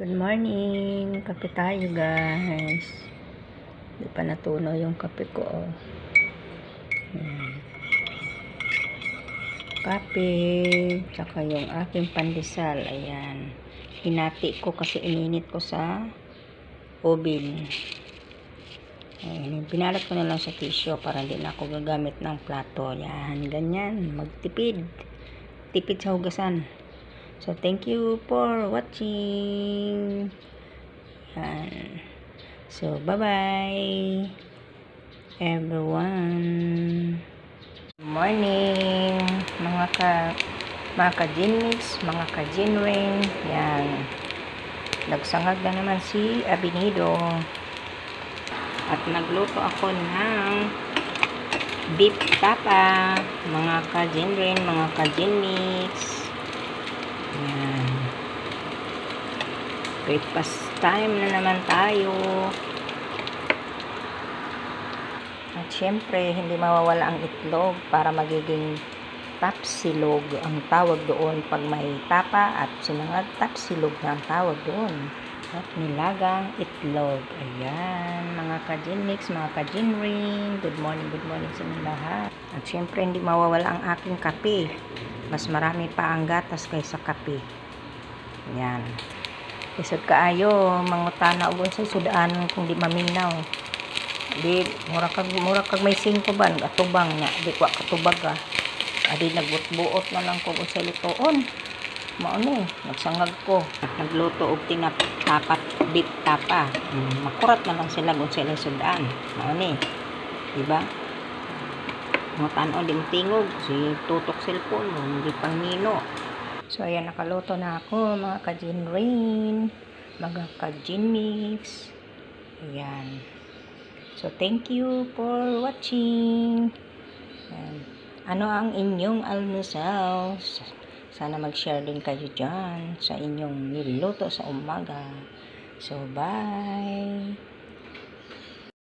Good morning. Kape tayo, guys. Hindi pa natunaw yung kape ko. Ayan. Kape. Tsaka yung aking pandesal. Ayan. Hinati ko kasi ininit ko sa oven. Ayan. Pinalat ko na lang sa tissue para hindi na ako gagamit ng plato. Ayan. Ganyan. Magtipid. Tipid sa hugasan. So, thank you for watching. Yan. So, bye-bye, everyone. Good morning, mga ka-Ginmix, mga ka-Ginrain. Yan. Nagsangag na naman si Abinido. At nagluto ako ng beef tapa, mga ka-Ginrain, mga ka-Ginmix. Yan. Breakfast time na naman tayo. At syempre, hindi mawawala ang itlog para magiging tapsilog ang tawag doon pag may tapa at sinangag tapsilog na ang tawag doon. At nilagang itlog. Ayan, mga ka-Ginmix, mga ka-Ginrain. Good morning sa inyo lahat. At syempre, hindi mawawala ang aking kape. Mas marami pa ang gatas kaysa kape. Yan. Isod kaayo, mangutana o sa sudaan kung di maminaw. Di, mura kag may 5 ban, atubang nga. Di kwa katubag ka. Adi, nagbuot na lang ko sa lutoon. Maano, nagsangag ko. Nagluto og tapat, beef tapa. Makurat na lang sila kung sila sudaan. Maano, diba? Mga tanaw di matingog si tutok cellphone hindi pang nino. So ayan, nakaluto na ako mga ka-Ginrain, mga ka-Ginmix. Ayan. So thank you for watching. Ayan. Ano ang inyong almusal? Sana mag-share din kayo dyan sa inyong niluto sa umaga. So bye.